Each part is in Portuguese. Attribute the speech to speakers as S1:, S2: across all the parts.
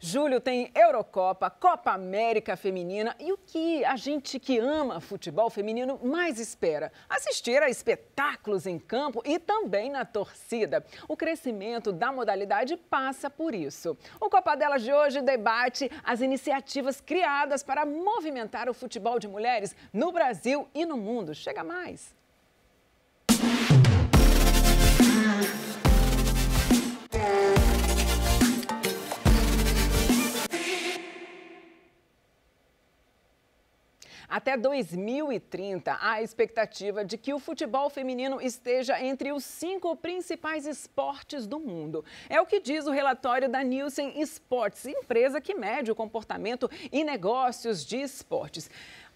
S1: Julho tem Eurocopa, Copa América Feminina e o que a gente que ama futebol feminino mais espera? Assistir a espetáculos em campo e também na torcida. O crescimento da modalidade passa por isso. O Copa Delas de hoje debate as iniciativas criadas para movimentar o futebol de mulheres no Brasil e no mundo. Chega mais! Até 2030, há a expectativa de que o futebol feminino esteja entre os 5 principais esportes do mundo. É o que diz o relatório da Nielsen Sports, empresa que mede o comportamento e negócios de esportes.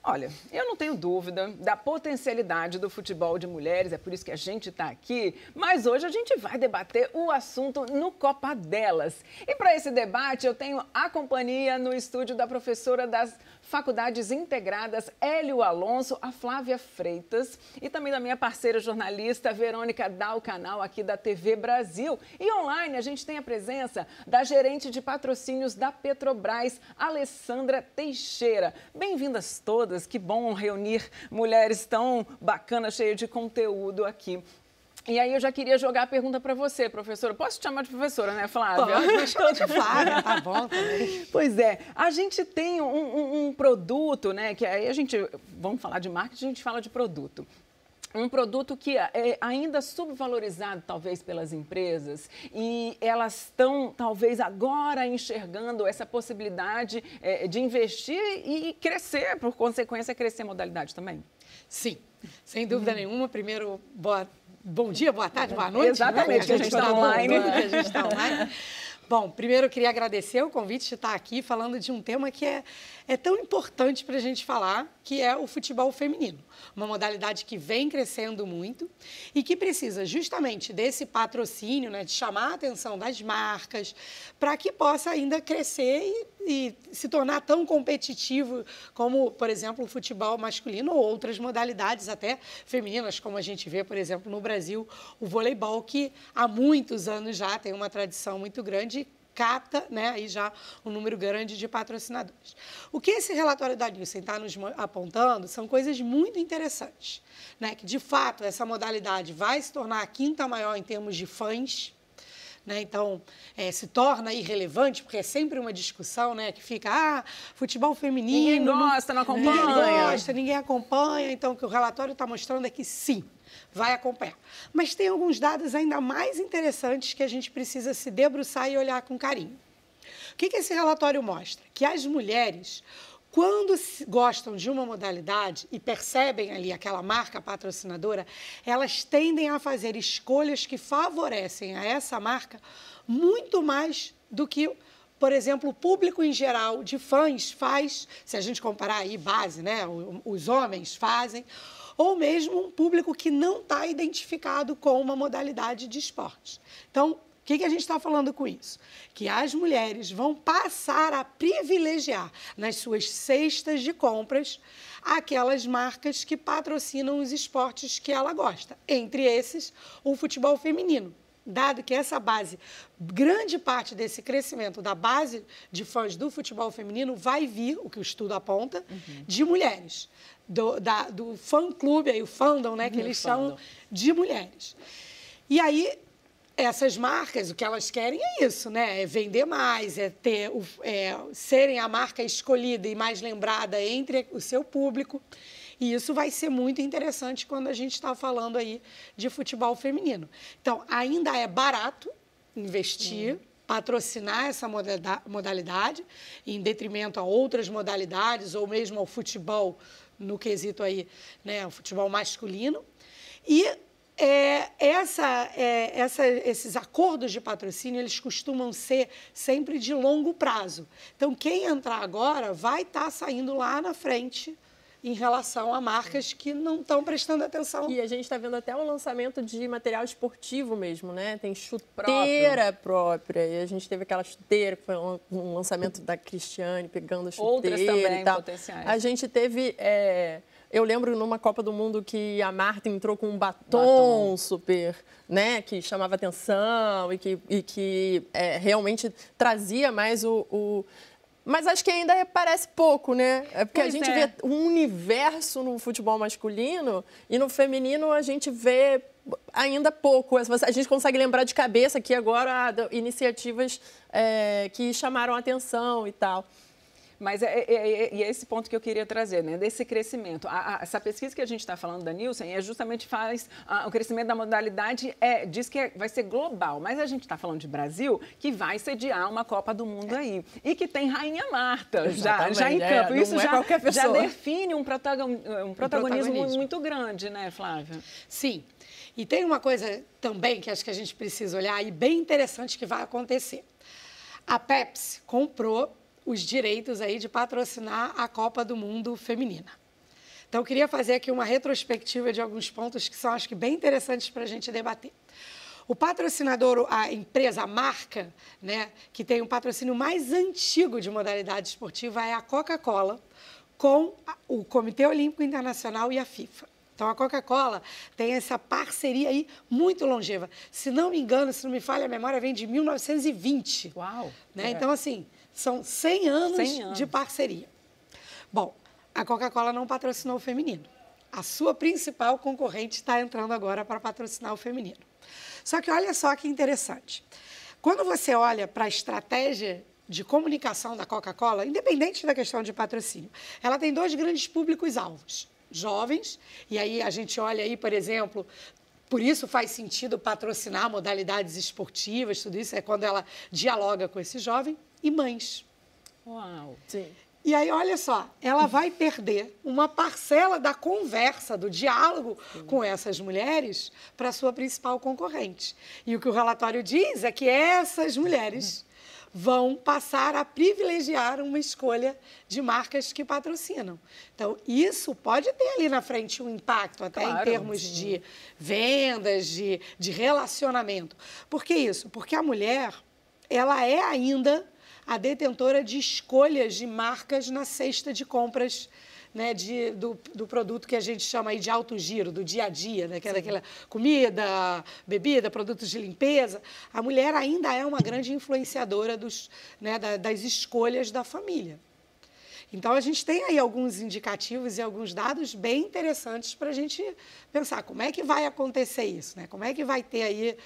S1: Olha, eu não tenho dúvida da potencialidade do futebol de mulheres, é por isso que a gente está aqui, mas hoje a gente vai debater o assunto no Copa Delas. E para esse debate eu tenho a companhia no estúdio da professora das Faculdades Integradas, Hélio Alonso, a Flávia Freitas, e também da minha parceira jornalista, Verônica Dalcanal, aqui da TV Brasil. E online a gente tem a presença da gerente de patrocínios da Petrobras, Alessandra Teixeira. Bem-vindas todas, que bom reunir mulheres tão bacanas, cheias de conteúdo aqui. E aí eu já queria jogar a pergunta para você, professora. Posso te chamar de professora, né, Flávia?
S2: Pode, mas chama de Flávia, tá bom também.
S1: Pois é, a gente tem um produto, né, que aí vamos falar de marketing, a gente fala de produto. Um produto que é ainda subvalorizado, talvez, pelas empresas, e elas estão, talvez, agora enxergando essa possibilidade de investir e crescer, por consequência, crescer a modalidade também?
S2: Sim, sem dúvida nenhuma. Primeiro, bom dia, boa tarde, boa noite.
S1: Exatamente,
S2: né?
S1: que a gente está online.
S2: A gente está online. Bom, primeiro eu queria agradecer o convite de estar aqui falando de um tema que é tão importante para a gente falar, que é o futebol feminino. Uma modalidade que vem crescendo muito e que precisa justamente desse patrocínio, né, de chamar a atenção das marcas, para que possa ainda crescer e se tornar tão competitivo como, por exemplo, o futebol masculino ou outras modalidades até femininas, como a gente vê, por exemplo, no Brasil, o voleibol, que há muitos anos já tem uma tradição muito grande, capta, né, aí já um número grande de patrocinadores. O que esse relatório da Nielsen está nos apontando são coisas muito interessantes, né, que de fato essa modalidade vai se tornar a 5ª maior em termos de fãs, né, então se torna irrelevante, porque é sempre uma discussão, né, que fica, futebol feminino...
S1: Ninguém gosta, não acompanha.
S2: Ninguém gosta, ninguém acompanha, então o que o relatório está mostrando é que sim, vai acompanhar. Mas tem alguns dados ainda mais interessantes que a gente precisa se debruçar e olhar com carinho. O que esse relatório mostra? Que as mulheres, quando gostam de uma modalidade e percebem ali aquela marca patrocinadora, elas tendem a fazer escolhas que favorecem a essa marca muito mais do que, por exemplo, o público em geral de fãs faz, se a gente comparar aí base, né, os homens fazem, ou mesmo um público que não está identificado com uma modalidade de esporte. Então, o que a gente está falando com isso? Que as mulheres vão passar a privilegiar nas suas cestas de compras aquelas marcas que patrocinam os esportes que ela gosta, entre esses o futebol feminino. Dado que essa base, grande parte desse crescimento da base de fãs do futebol feminino vai vir, o que o estudo aponta, de mulheres. Do fã-clube, aí, o fandom, né, que eles chamam de mulheres. E aí, essas marcas, o que elas querem é isso, né? É vender mais, serem a marca escolhida e mais lembrada entre o seu público. E isso vai ser muito interessante quando a gente está falando aí de futebol feminino. Então, ainda é barato investir, patrocinar essa modalidade, em detrimento a outras modalidades, ou mesmo ao futebol, no quesito aí, né, o futebol masculino. E esses acordos de patrocínio, eles costumam ser sempre de longo prazo. Então, quem entrar agora vai estar saindo lá na frente em relação a marcas que não estão prestando atenção.
S3: E a gente está vendo até o lançamento de material esportivo mesmo, né? Tem chuteira própria. E a gente teve aquela chuteira, que foi um lançamento da Cristiane, pegando a chuteira.
S1: Outras também
S3: e tal.
S1: potenciais.
S3: A gente teve Eu lembro numa Copa do Mundo que a Marta entrou com um batom super, né, que chamava atenção e que realmente trazia mais Mas acho que ainda parece pouco, né? É porque a gente vê um universo no futebol masculino e no feminino a gente vê ainda pouco. A gente consegue lembrar de cabeça aqui agora iniciativas que chamaram a atenção e tal.
S1: Mas é esse ponto que eu queria trazer, né? Desse crescimento. Essa pesquisa que a gente está falando da Nielsen justamente o crescimento da modalidade diz que vai ser global, mas a gente está falando de Brasil, que vai sediar uma Copa do Mundo aí. E que tem Rainha Marta já em campo. Isso já define um protagonismo muito grande, né, Flávia?
S2: Sim. E tem uma coisa também que acho que a gente precisa olhar e bem interessante que vai acontecer. A Pepsi comprou os direitos aí de patrocinar a Copa do Mundo feminina. Então, eu queria fazer aqui uma retrospectiva de alguns pontos que são, acho que, bem interessantes para a gente debater. O patrocinador, a empresa, a marca, né, que tem um patrocínio mais antigo de modalidade esportiva é a Coca-Cola, com o Comitê Olímpico Internacional e a FIFA. Então, a Coca-Cola tem essa parceria aí muito longeva. Se não me engano, se não me falha a memória, vem de 1920.
S1: Uau!
S2: Né? Então, assim, são 100 anos de parceria. Bom, a Coca-Cola não patrocinou o feminino. A sua principal concorrente está entrando agora para patrocinar o feminino. Só que olha só que interessante. Quando você olha para a estratégia de comunicação da Coca-Cola, independente da questão de patrocínio, ela tem dois grandes públicos-alvos. Jovens, e aí a gente olha aí, por exemplo, por isso faz sentido patrocinar modalidades esportivas, tudo isso é quando ela dialoga com esse jovem, e mães.
S1: Uau!
S3: Sim.
S2: E aí, olha só, ela vai perder uma parcela da conversa, do diálogo com essas mulheres para a sua principal concorrente. E o que o relatório diz é que essas mulheres vão passar a privilegiar uma escolha de marcas que patrocinam. Então, isso pode ter ali na frente um impacto, até em termos de vendas, de relacionamento. Por que isso? Porque a mulher, ela é ainda a detentora de escolhas de marcas na cesta de compras, né, do produto que a gente chama aí de alto giro, do dia a dia, né, que é daquela comida, bebida, produtos de limpeza. A mulher ainda é uma grande influenciadora das escolhas da família. Então, a gente tem aí alguns indicativos e alguns dados bem interessantes para a gente pensar como é que vai acontecer isso, né? Como é que vai ter aí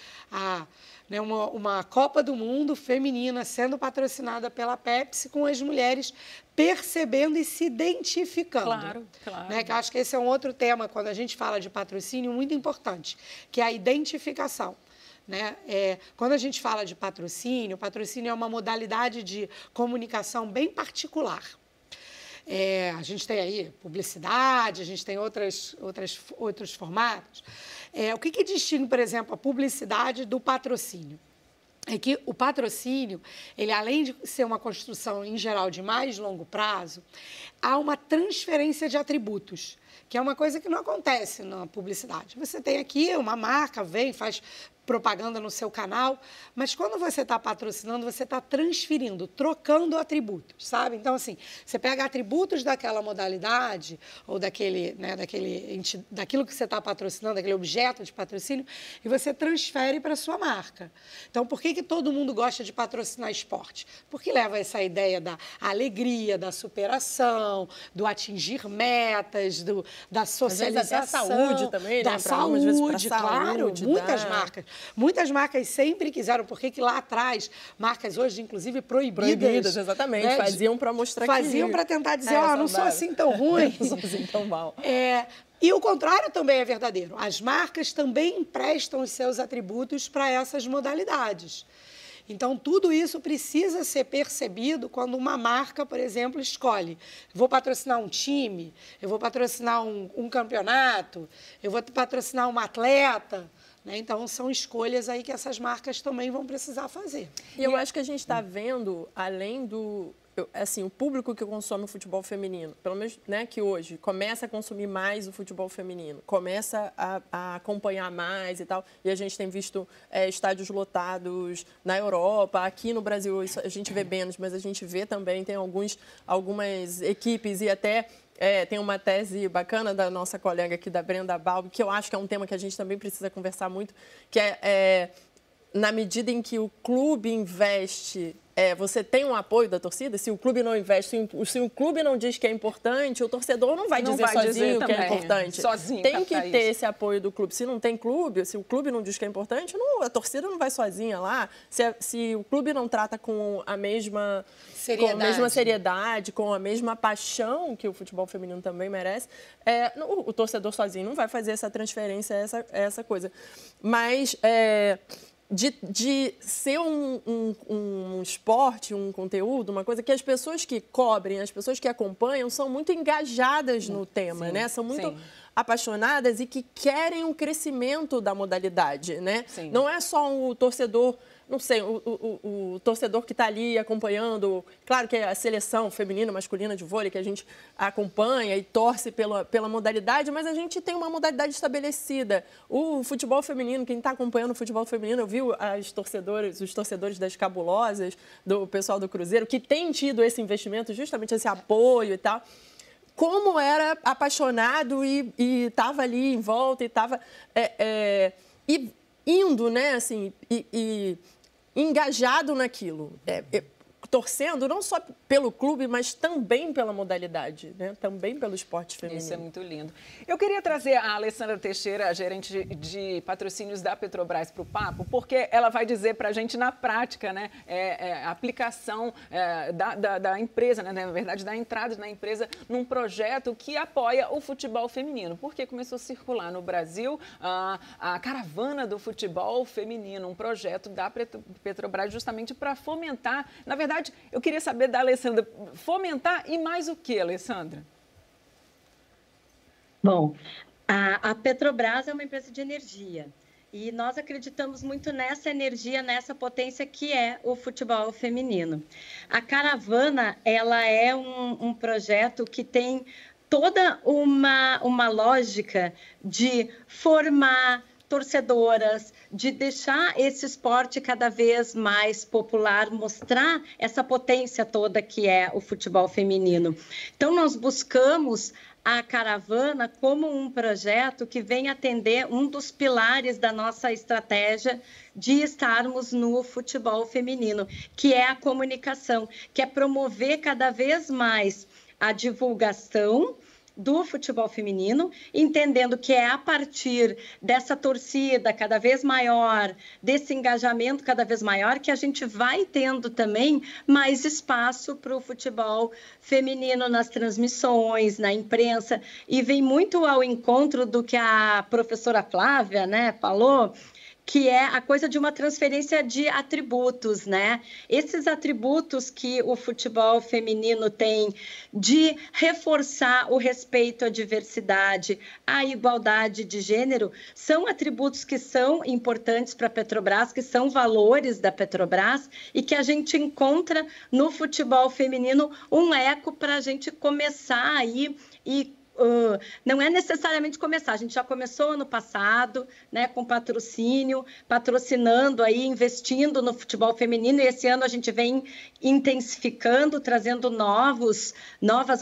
S2: uma Copa do Mundo feminina sendo patrocinada pela Pepsi com as mulheres percebendo e se identificando.
S1: Claro.
S2: Né? Que eu acho que esse é um outro tema, quando a gente fala de patrocínio, muito importante, que é a identificação. Né? Quando a gente fala de patrocínio, patrocínio é uma modalidade de comunicação bem particular. A gente tem aí publicidade, a gente tem outros formatos. O que distingue, por exemplo, a publicidade do patrocínio? É que o patrocínio, ele além de ser uma construção, em geral, de mais longo prazo, há uma transferência de atributos, que é uma coisa que não acontece na publicidade. Você tem aqui uma marca, vem, faz propaganda no seu canal, mas quando você está patrocinando, você está transferindo, trocando atributos, sabe? Então, assim, você pega atributos daquela modalidade ou daquilo que você está patrocinando, daquele objeto de patrocínio, e você transfere para a sua marca. Então, por que todo mundo gosta de patrocinar esporte? Porque leva essa ideia da alegria, da superação, do atingir metas, da socialização.
S3: Às vezes até a saúde também,
S2: da
S3: né?
S2: Saúde, claro, muitas marcas. Muitas marcas sempre quiseram, porque que lá atrás, marcas hoje, inclusive, proibidas.
S3: Exatamente, né? Faziam para mostrar
S2: faziam para tentar dizer, não sou assim tão ruim.
S3: Não sou assim tão mal.
S2: E o contrário também é verdadeiro. As marcas também emprestam os seus atributos para essas modalidades. Então, tudo isso precisa ser percebido quando uma marca, por exemplo, escolhe. Vou patrocinar um time, eu vou patrocinar um campeonato, eu vou patrocinar um atleta. Né? Então, são escolhas aí que essas marcas também vão precisar fazer.
S3: E eu acho que a gente está vendo, além assim, o público que consome o futebol feminino, pelo menos, né, que hoje começa a consumir mais o futebol feminino, começa a acompanhar mais e tal, e a gente tem visto estádios lotados na Europa, aqui no Brasil isso a gente vê menos, mas a gente vê também, tem algumas equipes e até... tem uma tese bacana da nossa colega aqui, da Brenda Balbi, que eu acho que é um tema que a gente também precisa conversar muito, que na medida em que o clube investe, você tem um apoio da torcida. Se o clube não investe, se o clube não diz que é importante, o torcedor não vai dizer sozinho que é importante. Tem que ter esse apoio do clube. Se não tem clube, se o clube não diz que é importante, a torcida não vai sozinha lá. Se o clube não trata com a mesma seriedade, com a mesma paixão que o futebol feminino também merece, o torcedor sozinho não vai fazer essa transferência, essa coisa. Mas... De ser um esporte, um conteúdo, uma coisa que as pessoas que cobrem, as pessoas que acompanham são muito engajadas no tema, né? São muito apaixonadas e que querem o crescimento da modalidade, né? Não é só o torcedor... Não sei, o torcedor que está ali acompanhando, claro que é a seleção feminina, masculina de vôlei, que a gente acompanha e torce pela modalidade, mas a gente tem uma modalidade estabelecida. O futebol feminino, quem está acompanhando o futebol feminino, eu vi os torcedores das Cabulosas, do pessoal do Cruzeiro, que tem tido esse investimento, justamente esse apoio e tal. Como era apaixonado e estava ali em volta e estava... indo, né, assim, engajado naquilo, torcendo não só pelo clube, mas também pela modalidade, né? Também pelo esporte feminino.
S1: Isso é muito lindo. Eu queria trazer a Alessandra Teixeira, a gerente de patrocínios da Petrobras, para o papo, porque ela vai dizer para a gente na prática, né, a aplicação da empresa, né, na verdade, da entrada na empresa num projeto que apoia o futebol feminino, porque começou a circular no Brasil a caravana do futebol feminino, um projeto da Petrobras justamente para fomentar, na verdade, eu queria saber da Alessandra, fomentar e mais o que, Alessandra?
S4: Bom, a Petrobras é uma empresa de energia e nós acreditamos muito nessa energia, nessa potência que é o futebol feminino. A caravana, ela é um projeto que tem toda uma lógica de formar torcedoras, de deixar esse esporte cada vez mais popular, mostrar essa potência toda que é o futebol feminino. Então, nós buscamos a caravana como um projeto que vem atender um dos pilares da nossa estratégia de estarmos no futebol feminino, que é a comunicação, que é promover cada vez mais a divulgação do futebol feminino, entendendo que é a partir dessa torcida cada vez maior, desse engajamento cada vez maior, que a gente vai tendo também mais espaço para o futebol feminino nas transmissões, na imprensa, e vem muito ao encontro do que a professora Flávia, né, falou, que é a coisa de uma transferência de atributos, né? Esses atributos que o futebol feminino tem de reforçar o respeito à diversidade, à igualdade de gênero, são atributos que são importantes para a Petrobras, que são valores da Petrobras e que a gente encontra no futebol feminino um eco para a gente começar aí não é necessariamente começar, a gente já começou ano passado, né, com patrocínio, patrocinando aí, investindo no futebol feminino, e esse ano a gente vem intensificando, trazendo novas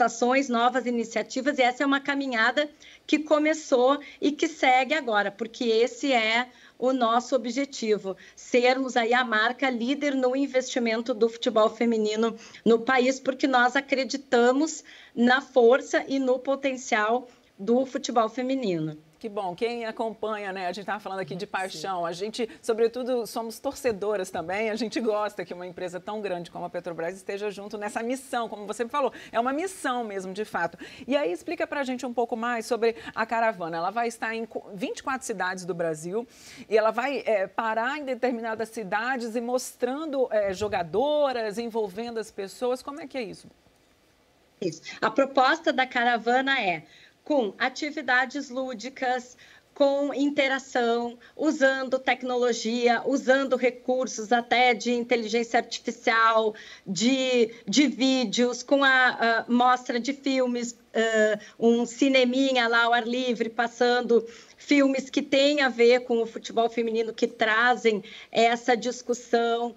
S4: ações, novas iniciativas, e essa é uma caminhada que começou e que segue agora, porque esse é o nosso objetivo, sermos aí a marca líder no investimento do futebol feminino no país, porque nós acreditamos na força e no potencial do futebol feminino.
S1: Que bom, quem acompanha, né? A gente estava falando aqui de paixão, a gente, sobretudo, somos torcedoras também, a gente gosta que uma empresa tão grande como a Petrobras esteja junto nessa missão, como você falou, é uma missão mesmo, de fato. E aí, explica pra gente um pouco mais sobre a caravana. Ela vai estar em 24 cidades do Brasil e ela vai parar em determinadas cidades e mostrando jogadoras, envolvendo as pessoas. Como é que é isso?
S4: Isso. A proposta da caravana é com atividades lúdicas, com interação, usando tecnologia, usando recursos até de inteligência artificial, de vídeos, com a mostra de filmes, um cineminha lá ao ar livre, passando filmes que têm a ver com o futebol feminino, que trazem essa discussão.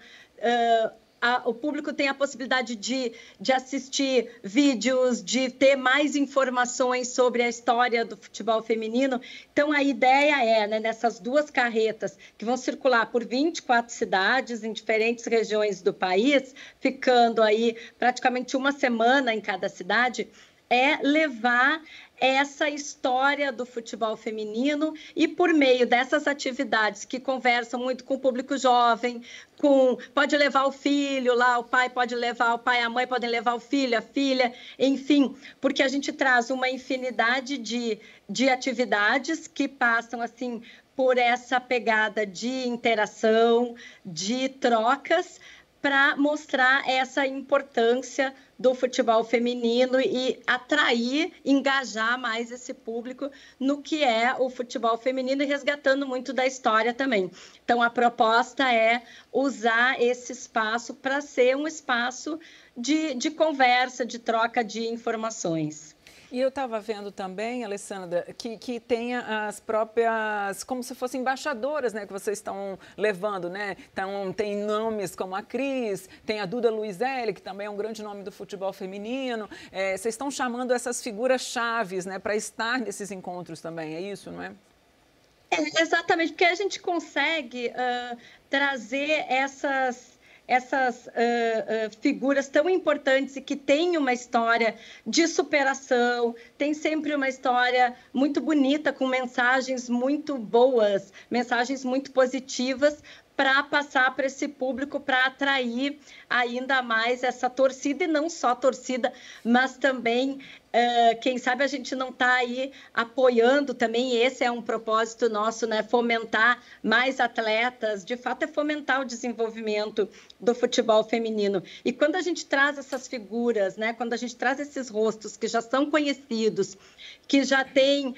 S4: O público tem a possibilidade de assistir vídeos, de ter mais informações sobre a história do futebol feminino. Então, a ideia é, né, nessas 2 carretas, que vão circular por 24 cidades em diferentes regiões do país, ficando aí praticamente uma semana em cada cidade, é levar essa história do futebol feminino e por meio dessas atividades que conversam muito com o público jovem, pode levar o filho lá, o pai pode levar o pai, a mãe podem levar o filho, a filha, enfim, porque a gente traz uma infinidade de atividades que passam assim por essa pegada de interação, de trocas, para mostrar essa importância do futebol feminino e atrair, engajar mais esse público no que é o futebol feminino e resgatando muito da história também. Então, a proposta é usar esse espaço para ser um espaço de conversa, de troca de informações.
S1: E eu estava vendo também, Alessandra, que tem as próprias, como se fossem embaixadoras, né, que vocês estão levando, né? Então, tem nomes como a Cris, tem a Duda Luizelli, que também é um grande nome do futebol feminino. Vocês estão chamando essas figuras chaves, né, para estar nesses encontros também, é isso, não é?
S4: Exatamente, porque a gente consegue trazer essas figuras tão importantes e que têm uma história de superação, tem sempre uma história muito bonita, com mensagens muito boas, mensagens muito positivas, para passar para esse público, para atrair ainda mais essa torcida, e não só torcida, mas também, quem sabe a gente não está aí apoiando também, esse é um propósito nosso, né? Fomentar mais atletas, de fato é fomentar o desenvolvimento do futebol feminino. E quando a gente traz essas figuras, né? Quando a gente traz esses rostos que já são conhecidos, que já tem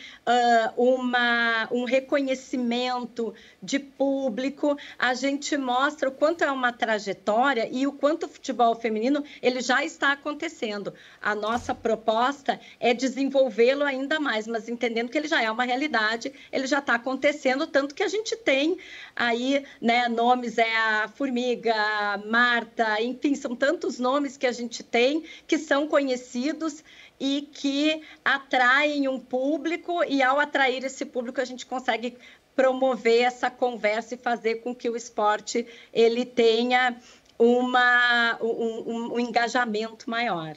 S4: um reconhecimento de público, a gente mostra o quanto é uma trajetória e o quanto o futebol feminino ele já está acontecendo. A nossa proposta é desenvolvê-lo ainda mais, mas entendendo que ele já é uma realidade, ele já está acontecendo, tanto que a gente tem aí, né, nomes, a Formiga, a Marta, enfim, são tantos nomes que a gente tem que são conhecidos e que atraem um público, e ao atrair esse público a gente consegue promover essa conversa e fazer com que o esporte ele tenha um engajamento maior.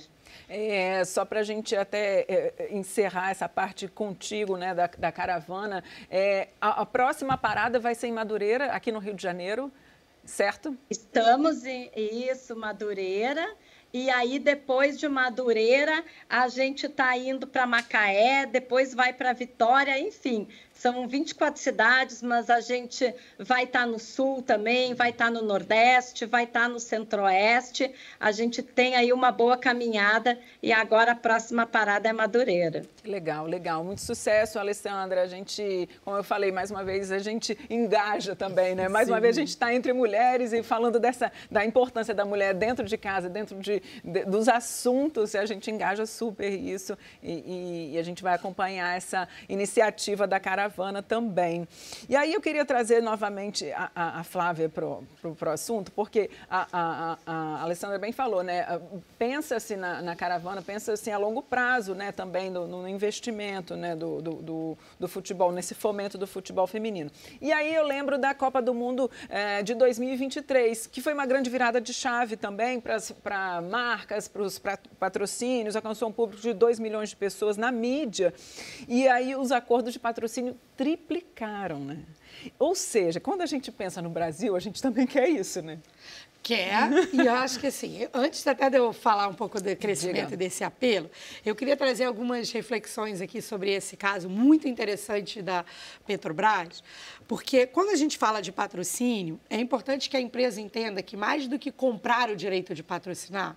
S1: Só para a gente até encerrar essa parte contigo, né, da caravana, a próxima parada vai ser em Madureira, aqui no Rio de Janeiro, certo?
S4: Estamos em Madureira. E aí, depois de Madureira, a gente está indo para Macaé, depois vai para Vitória, enfim. São 24 cidades, mas a gente vai estar no Sul também, vai estar no Nordeste, vai estar no Centro-Oeste. A gente tem aí uma boa caminhada e agora a próxima parada é Madureira.
S1: Legal, legal. Muito sucesso, Alessandra. A gente, como eu falei, mais uma vez, a gente engaja também, né? Mais uma vez, a gente está entre mulheres e falando da importância da mulher dentro de casa, dentro dos assuntos, e a gente engaja super isso e a gente vai acompanhar essa iniciativa da caravana também. E aí eu queria trazer novamente a Flávia para o assunto, porque a Alessandra bem falou, né? Pensa-se na caravana, pensa-se a longo prazo, né? Também no investimento, né? do futebol, nesse fomento do futebol feminino. E aí eu lembro da Copa do Mundo de 2023, que foi uma grande virada de chave também para marcas, para os patrocínios, alcançou um público de 2 milhões de pessoas na mídia, e aí os acordos de patrocínio triplicaram, né? Ou seja, quando a gente pensa no Brasil, a gente também quer isso, né?
S2: Quer, e eu acho que assim, antes até de eu falar um pouco do crescimento desse apelo, eu queria trazer algumas reflexões aqui sobre esse caso muito interessante da Petrobras, porque quando a gente fala de patrocínio, é importante que a empresa entenda que mais do que comprar o direito de patrocinar,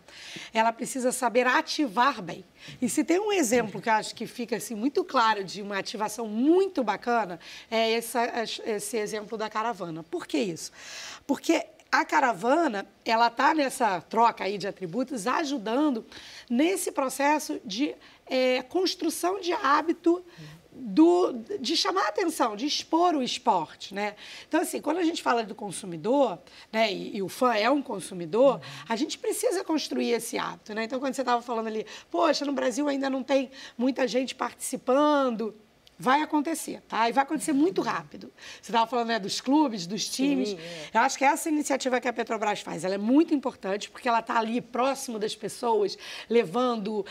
S2: ela precisa saber ativar bem. E se tem um exemplo que eu acho que fica assim, muito claro de uma ativação muito bacana, é esse exemplo da caravana. Por que isso? Porque a caravana, ela está nessa troca aí de atributos, ajudando nesse processo de construção de hábito de chamar a atenção, de expor o esporte, né? Então, assim, quando a gente fala do consumidor, né, e o fã é um consumidor, a gente precisa construir esse hábito, né? Então, quando você estava falando ali, poxa, no Brasil ainda não tem muita gente participando, vai acontecer, tá? E vai acontecer muito rápido. Você estava falando, né, dos clubes, dos times. Sim, Eu acho que essa iniciativa que a Petrobras faz, ela é muito importante porque ela está ali próximo das pessoas, levando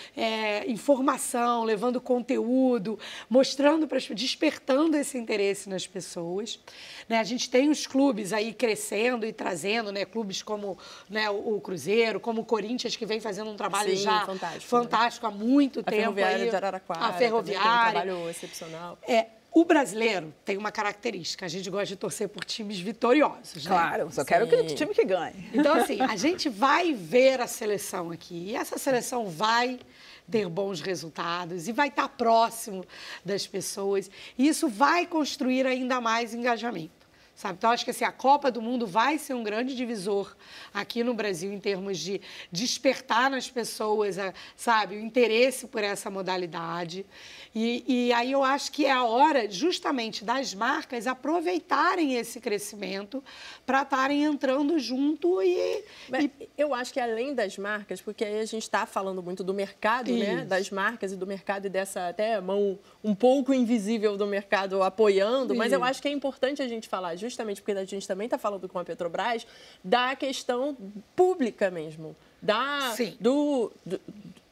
S2: informação, levando conteúdo, mostrando, despertando esse interesse nas pessoas. Né? A gente tem os clubes aí crescendo e trazendo, né, clubes como, né, o Cruzeiro, como o Corinthians, que vem fazendo um trabalho fantástico há muito tempo.
S3: A Ferroviária de Araraquara.
S2: A Ferroviária.
S3: Tem um trabalho excepcional.
S2: O brasileiro tem uma característica, a gente gosta de torcer por times vitoriosos, né?
S1: Claro, só quero que o time que ganhe.
S2: Então, assim, a gente vai ver a seleção aqui, e essa seleção vai ter bons resultados e vai estar próximo das pessoas, e isso vai construir ainda mais engajamento. Sabe? Então, acho que assim, a Copa do Mundo vai ser um grande divisor aqui no Brasil em termos de despertar nas pessoas, sabe, o interesse por essa modalidade. E aí eu acho que é a hora justamente das marcas aproveitarem esse crescimento para estarem entrando junto
S3: Eu acho que além das marcas, porque aí a gente está falando muito do mercado, né? Das marcas e do mercado e dessa até mão um pouco invisível do mercado apoiando, mas eu acho que é importante a gente falar, justamente porque a gente também está falando com a Petrobras, da questão pública mesmo.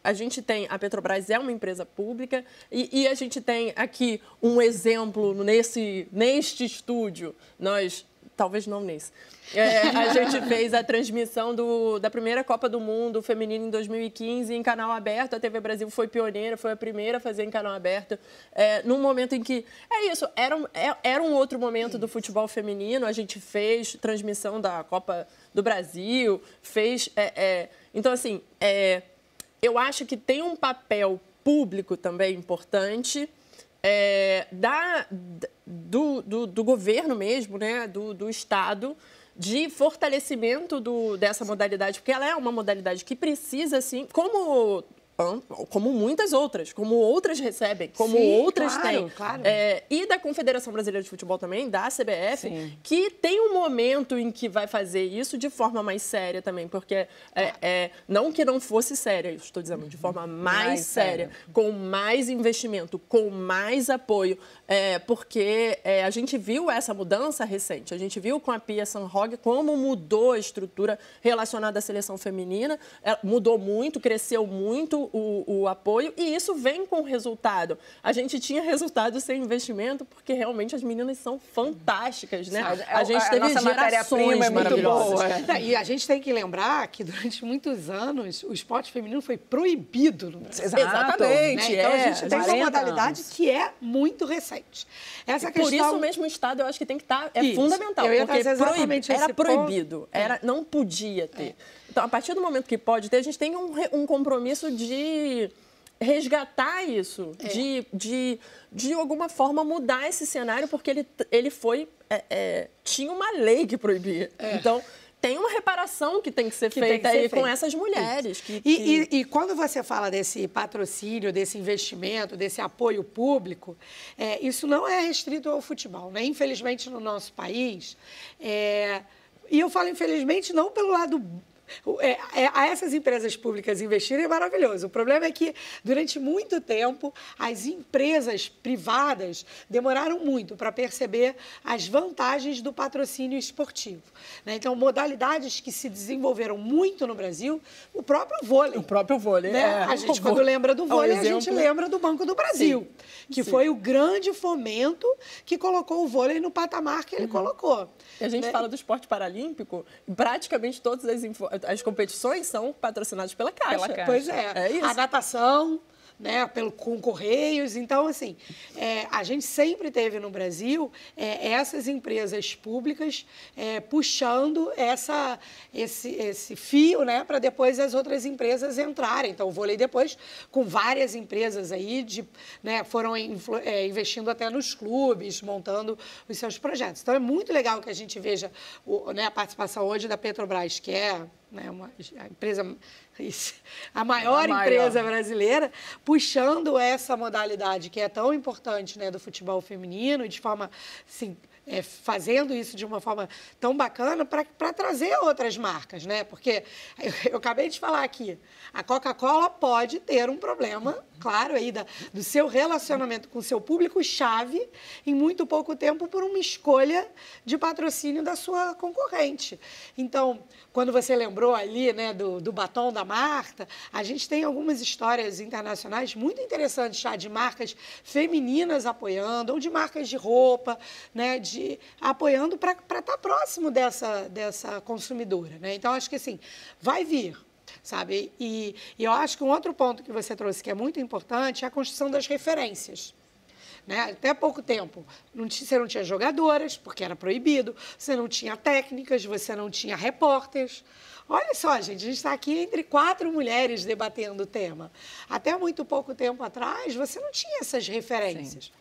S3: A gente tem, a Petrobras é uma empresa pública e a gente tem aqui um exemplo neste estúdio, talvez não nesse. A gente fez a transmissão da primeira Copa do Mundo feminina em 2015 em canal aberto. A TV Brasil foi pioneira, foi a primeira a fazer em canal aberto. Num momento em que... era um outro momento do futebol feminino. A gente fez transmissão da Copa do Brasil, então, assim, eu acho que tem um papel público também importante do governo mesmo, né, do Estado, de fortalecimento dessa modalidade, porque ela é uma modalidade que precisa, assim, como muitas outras, como outras recebem, como outras têm.
S2: Claro.
S3: E da Confederação Brasileira de Futebol também, da CBF, que tem um momento em que vai fazer isso de forma mais séria também, porque não que não fosse séria, estou dizendo de forma mais séria, com mais investimento, com mais apoio, porque a gente viu essa mudança recente, a gente viu com a Pia Sanhog como mudou a estrutura relacionada à seleção feminina, mudou muito, cresceu muito o apoio, e isso vem com resultado. A gente tinha resultado sem investimento, porque realmente as meninas são fantásticas, né? A gente teve gerações maravilhosas.
S2: E a gente tem que lembrar que durante muitos anos o esporte feminino foi proibido no Brasil.
S3: Exatamente.
S2: Né? Então a gente tem uma modalidade que é muito recente. Essa questão...
S3: Por isso mesmo o Estado, eu acho que tem que estar... fundamental.
S2: Eu ia
S3: porque
S2: era
S3: proibido. Não podia ter. Então, a partir do momento que pode ter, a gente tem um compromisso de resgatar isso, de alguma forma mudar esse cenário, porque ele foi... tinha uma lei que proibia. Então, tem uma reparação que tem que ser feita aí com essas mulheres.
S2: E quando você fala desse patrocínio, desse investimento, desse apoio público, isso não é restrito ao futebol, né? Infelizmente, no nosso país... E eu falo infelizmente não pelo lado a essas empresas públicas investirem é maravilhoso. O problema é que, durante muito tempo, as empresas privadas demoraram muito para perceber as vantagens do patrocínio esportivo, né? Então, modalidades que se desenvolveram muito no Brasil, o próprio vôlei.
S3: O próprio vôlei,
S2: né? A gente, quando lembra do vôlei, a gente lembra do Banco do Brasil, que foi o grande fomento que colocou o vôlei no patamar que ele colocou.
S3: E a gente fala do esporte paralímpico, praticamente todas as competições são patrocinadas pela Caixa.
S2: Pois é. A natação, né, com Correios. Então, assim, a gente sempre teve no Brasil essas empresas públicas puxando esse fio, né, para depois as outras empresas entrarem. Então, o vôlei depois, com várias empresas aí, né, foram investindo até nos clubes, montando os seus projetos. Então, é muito legal que a gente veja né, a participação hoje da Petrobras, que é, né, a empresa... a maior empresa brasileira, puxando essa modalidade que é tão importante, né, do futebol feminino, de forma, assim, fazendo isso de uma forma tão bacana para trazer outras marcas, né? Porque eu acabei de falar aqui, a Coca-Cola pode ter um problema, claro, aí do seu relacionamento com o seu público-chave em muito pouco tempo por uma escolha de patrocínio da sua concorrente. Então, quando você lembrou ali, né, do batom da Marta, a gente tem algumas histórias internacionais muito interessantes já de marcas femininas apoiando, ou de marcas de roupa, né, apoiando para estar próximo dessa consumidora, né? Então, acho que assim, vai vir, sabe? E eu acho que um outro ponto que você trouxe que é muito importante é a construção das referências. Né? Até pouco tempo, você não tinha jogadoras, porque era proibido, você não tinha técnicas, você não tinha repórteres. Olha só, gente, a gente está aqui entre 4 mulheres debatendo o tema. Até muito pouco tempo atrás, você não tinha essas referências. Sim.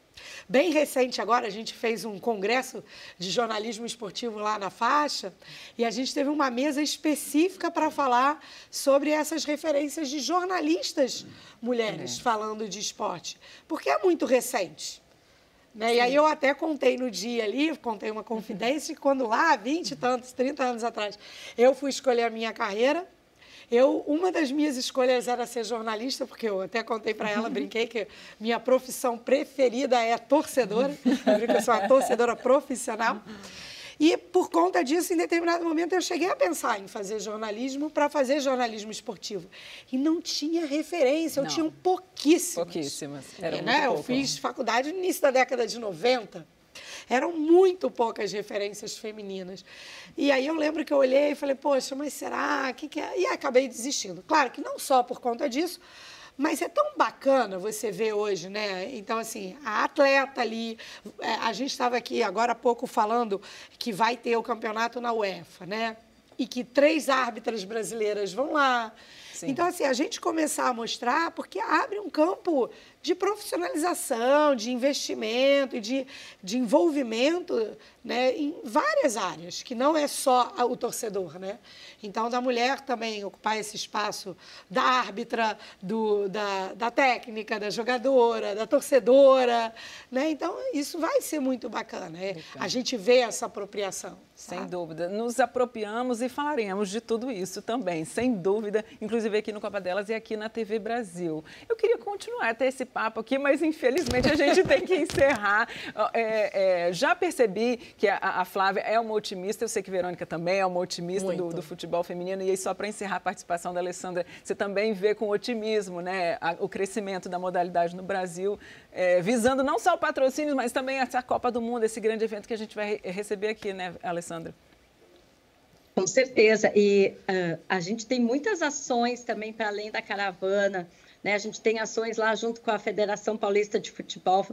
S2: Bem recente agora, a gente fez um congresso de jornalismo esportivo lá na faixa e a gente teve uma mesa específica para falar sobre essas referências de jornalistas mulheres falando de esporte, porque é muito recente. Né? E aí eu até contei no dia ali, contei uma confidência, que quando lá, 20 e tantos, 30 anos atrás, eu fui escolher a minha carreira. Uma das minhas escolhas era ser jornalista, porque eu até contei para ela, brinquei que minha profissão preferida é torcedora, eu sou uma torcedora profissional. E, por conta disso, em determinado momento, eu cheguei a pensar em fazer jornalismo para fazer jornalismo esportivo. E não tinha referência, tinha pouquíssimas.
S1: Pouquíssimas.
S2: Eu fiz faculdade no início da década de 90. Eram muito poucas referências femininas. E aí eu lembro que eu olhei e falei, poxa, mas será? Que é? E acabei desistindo. Claro que não só por conta disso, mas é tão bacana você ver hoje, né? Então, assim, a atleta ali... A gente estava aqui agora há pouco falando que vai ter o campeonato na UEFA, né? E que 3 árbitras brasileiras vão lá. Sim. Então, assim, a gente começar a mostrar, porque abre um campo de profissionalização, de investimento e de envolvimento, né, em várias áreas, que não é só o torcedor, né? Então, da mulher também ocupar esse espaço da árbitra, da técnica, da jogadora, da torcedora, né? Então, isso vai ser muito bacana, a gente vê essa apropriação.
S1: Sem dúvida. Nos apropriamos e falaremos de tudo isso também, sem dúvida, inclusive aqui no Copa Delas e aqui na TV Brasil. Eu queria continuar até esse papo aqui, mas infelizmente a gente tem que encerrar. Já percebi que a Flávia é uma otimista, eu sei que a Verônica também é uma otimista do futebol feminino, e aí só para encerrar a participação da Alessandra, você também vê com otimismo, né, o crescimento da modalidade no Brasil, visando não só o patrocínio, mas também essa Copa do Mundo, esse grande evento que a gente vai receber aqui, né, Alessandra?
S4: Com certeza, e a gente tem muitas ações também para além da caravana, né? A gente tem ações lá junto com a Federação Paulista de Futebol,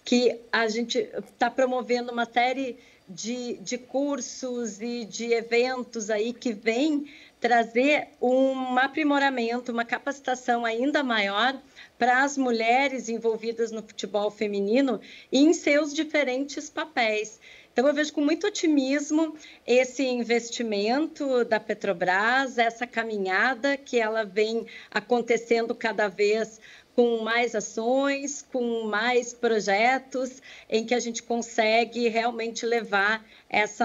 S4: que a gente está promovendo uma série de cursos e de eventos aí que vem trazer um aprimoramento, uma capacitação ainda maior para as mulheres envolvidas no futebol feminino em seus diferentes papéis. Então, eu vejo com muito otimismo esse investimento da Petrobras, essa caminhada que ela vem acontecendo cada vez com mais ações, com mais projetos, em que a gente consegue realmente levar esse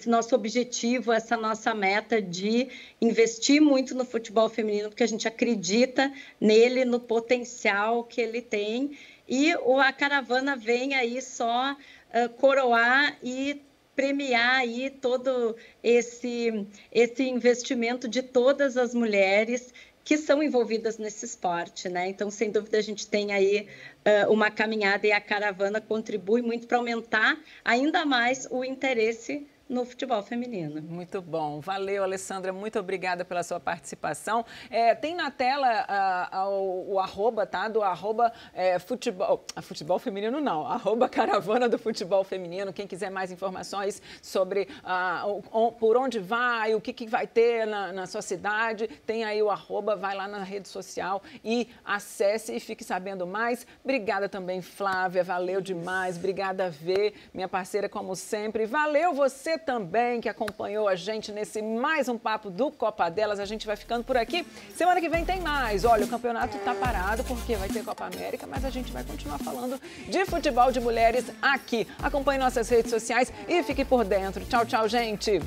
S4: nosso objetivo, essa nossa meta de investir muito no futebol feminino, porque a gente acredita nele, no potencial que ele tem. E a caravana vem aí só coroar e premiar aí todo esse investimento de todas as mulheres que são envolvidas nesse esporte, né? Então, sem dúvida, a gente tem aí uma caminhada, e a caravana contribui muito para aumentar ainda mais o interesse no futebol feminino.
S1: Muito bom. Valeu, Alessandra. Muito obrigada pela sua participação. Tem na tela o arroba, tá? Do arroba futebol feminino, não. Arroba caravana do futebol feminino. Quem quiser mais informações sobre por onde vai, o que vai ter na sua cidade, tem aí o arroba, vai lá na rede social e acesse e fique sabendo mais. Obrigada também, Flávia. Valeu demais. Obrigada, Vê, minha parceira, como sempre. Valeu você também que acompanhou a gente nesse mais um papo do Copa Delas. A gente vai ficando por aqui. Semana que vem tem mais. Olha, o campeonato tá parado porque vai ter Copa América, mas a gente vai continuar falando de futebol de mulheres aqui. Acompanhe nossas redes sociais e fique por dentro. Tchau, tchau, gente.